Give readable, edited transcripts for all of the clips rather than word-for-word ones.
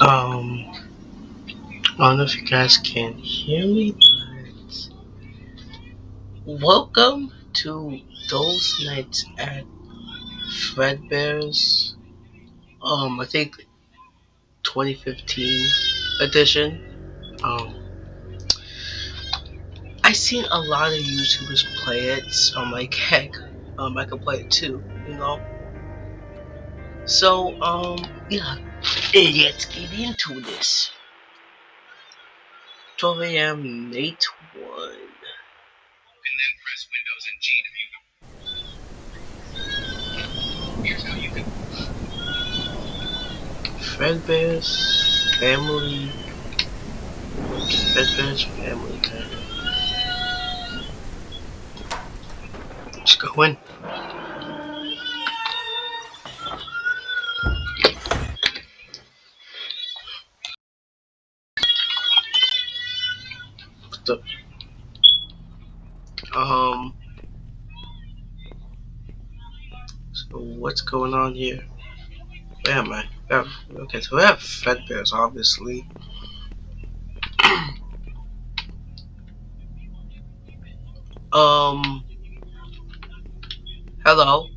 I don't know if you guys can hear me, but welcome to those nights at fredbears. I think 2015 edition. Um, I seen a lot of YouTubers play it, so I'm like, heck, I can play it too, you know. So, yeah, let's get into this. 12 a.m. Nate 1. And then press Windows and G to view the. Here's how you can. Fredbear's family. Fredbear's family kind of. Let's go in. The, um. So what's going on here? Where am I? Okay, so we have Fredbear's obviously. um. Hello,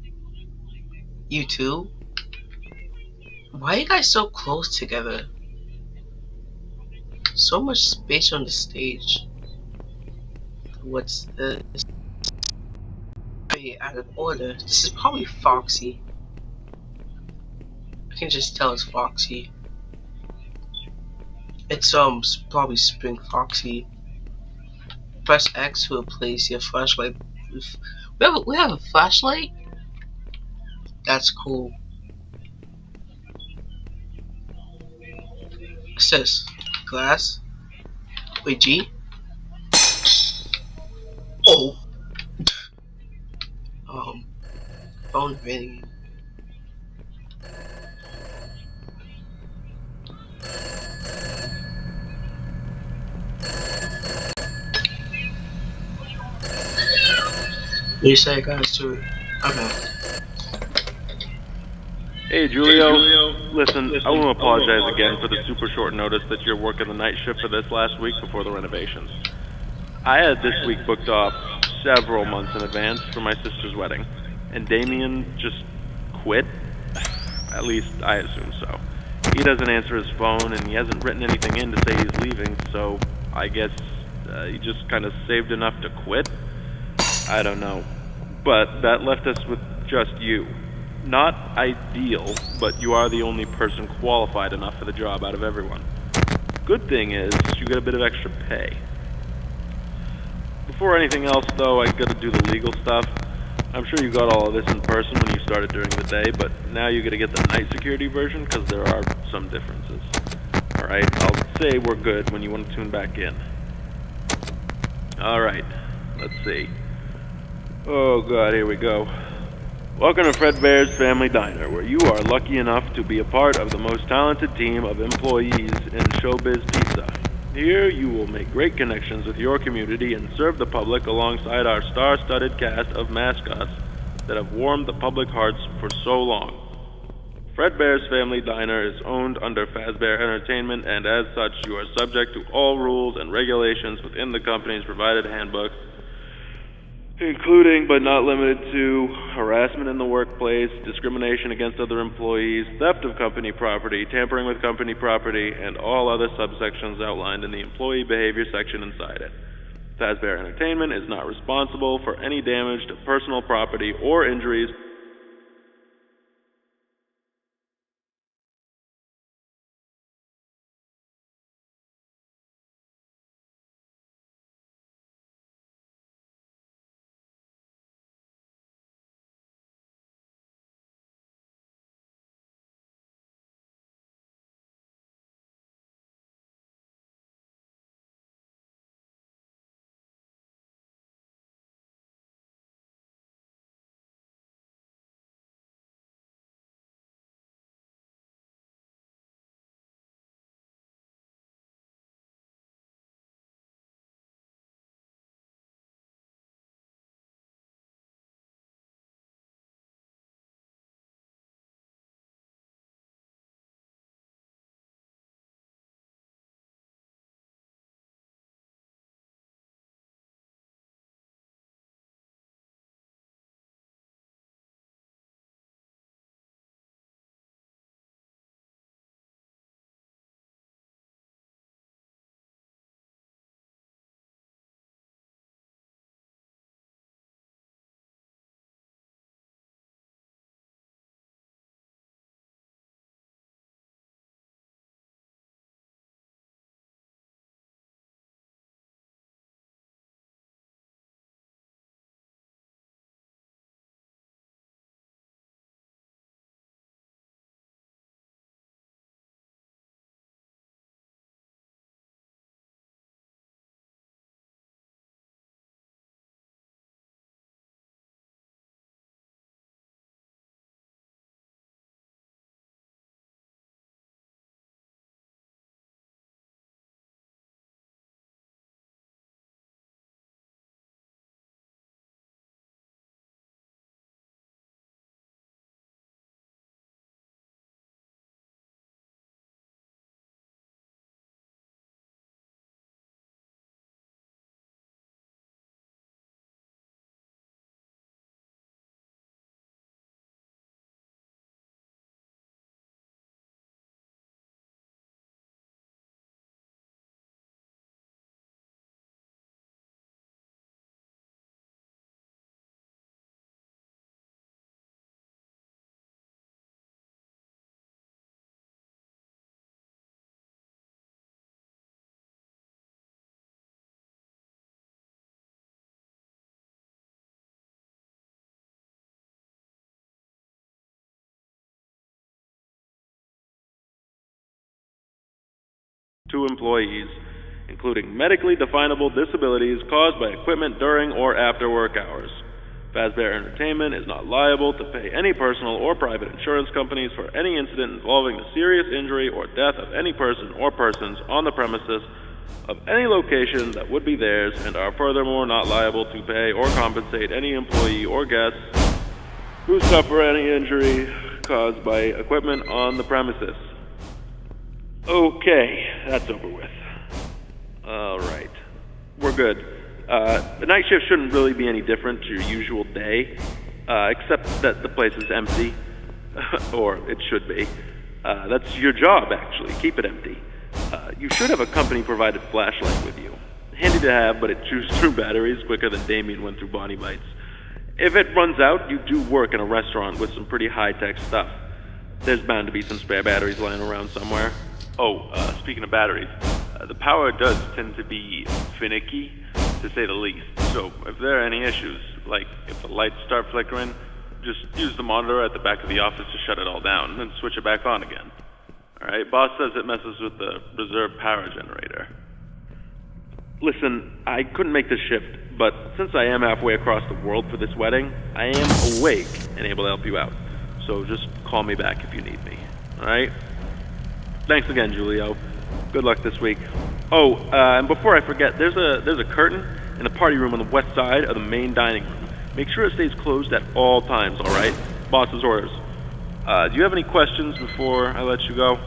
you two. Why are you guys so close together? So much space on the stage. What's this? Very out of order. This is probably Foxy. I can just tell it's Foxy. It's probably Spring Foxy. Press X to replace your flashlight. We have a flashlight? That's cool. What's this? Glass? Wait, G? Oh! Um, phone ringing. You say guys to it. Okay. Hey Julio, listen, I want to apologize again for the super short notice that you're working the night shift for this last week before the renovations. I had this week booked off several months in advance for my sister's wedding, and Damien just quit? At least I assume so. He doesn't answer his phone, and he hasn't written anything in to say he's leaving, so I guess he just kind of saved enough to quit? I don't know. But that left us with just you. Not ideal, but you are the only person qualified enough for the job out of everyone. Good thing is, you get a bit of extra pay. Before anything else, though, I gotta do the legal stuff. I'm sure you got all of this in person when you started during the day, but now you gotta get the night security version, because there are some differences. Alright, I'll say we're good when you want to tune back in. Alright, let's see. Oh god, here we go. Welcome to Fredbear's Family Diner, where you are lucky enough to be a part of the most talented team of employees in showbiz pizza. Here you will make great connections with your community and serve the public alongside our star-studded cast of mascots that have warmed the public hearts for so long. Fredbear's Family Diner is owned under Fazbear Entertainment, and as such you are subject to all rules and regulations within the company's provided handbook, including but not limited to harassment in the workplace, discrimination against other employees, theft of company property, tampering with company property, and all other subsections outlined in the employee behavior section inside it. Fazbear Entertainment is not responsible for any damage to personal property or injuries to employees, including medically definable disabilities caused by equipment during or after work hours. Fazbear Entertainment is not liable to pay any personal or private insurance companies for any incident involving the serious injury or death of any person or persons on the premises of any location that would be theirs, and are furthermore not liable to pay or compensate any employee or guests who suffer any injury caused by equipment on the premises. Okay, that's over with. Alright, we're good. The night shift shouldn't really be any different to your usual day, except that the place is empty. Or it should be. That's your job, actually. Keep it empty. You should have a company-provided flashlight with you. Handy to have, but it chews through batteries quicker than Damien went through Bonnie Bites. If it runs out, you do work in a restaurant with some pretty high-tech stuff. There's bound to be some spare batteries lying around somewhere. Oh, speaking of batteries, the power does tend to be finicky, to say the least. So if there are any issues, like if the lights start flickering, just use the monitor at the back of the office to shut it all down, then switch it back on again. Alright, boss says it messes with the reserve power generator. Listen, I couldn't make this shift, but since I am halfway across the world for this wedding, I am awake and able to help you out. So just call me back if you need me. Alright? Thanks again, Julio. Good luck this week. Oh, and before I forget, there's a curtain in the party room on the west side of the main dining room. Make sure it stays closed at all times, alright? Boss's orders. Do you have any questions before I let you go?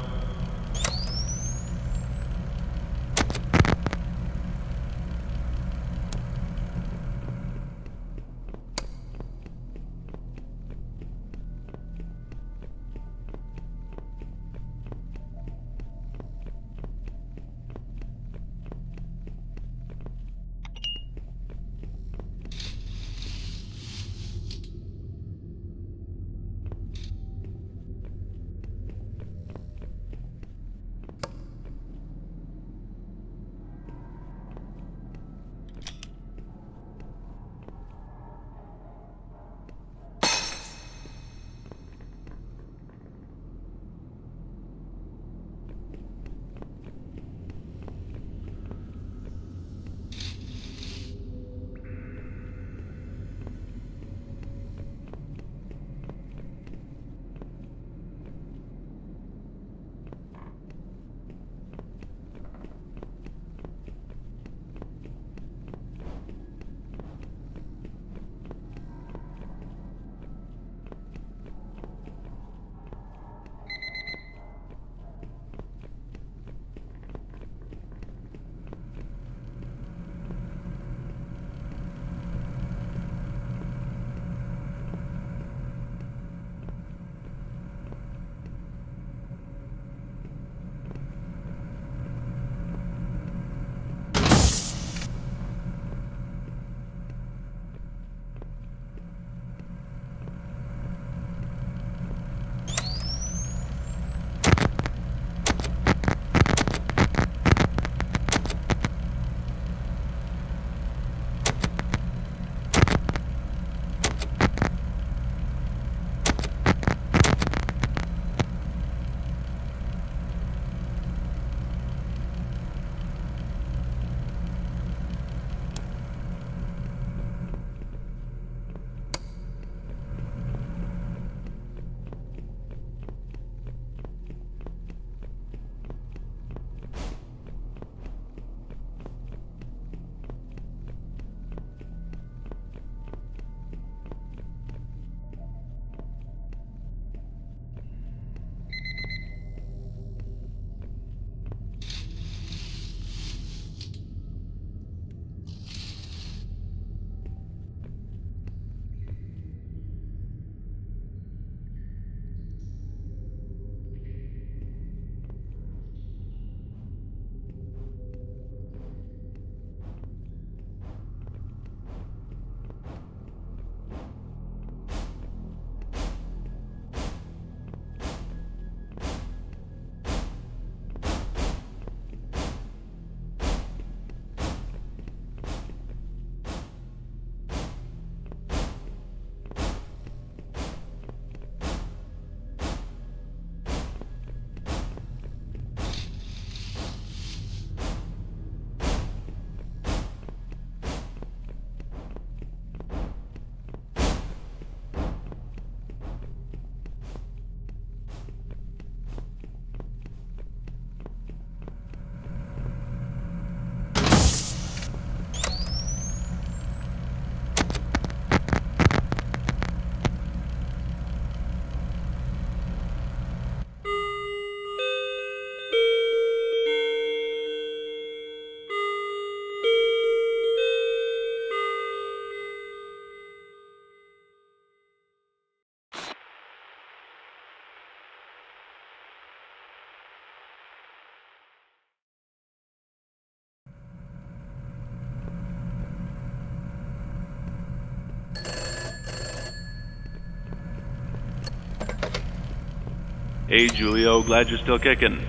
Hey, Julio, glad you're still kicking.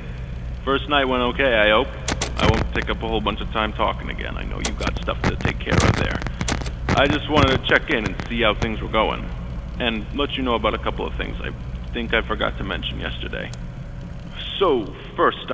First night went okay, I hope. I won't take up a whole bunch of time talking again. I know you got stuff to take care of there. I just wanted to check in and see how things were going. And let you know about a couple of things I think I forgot to mention yesterday. So, first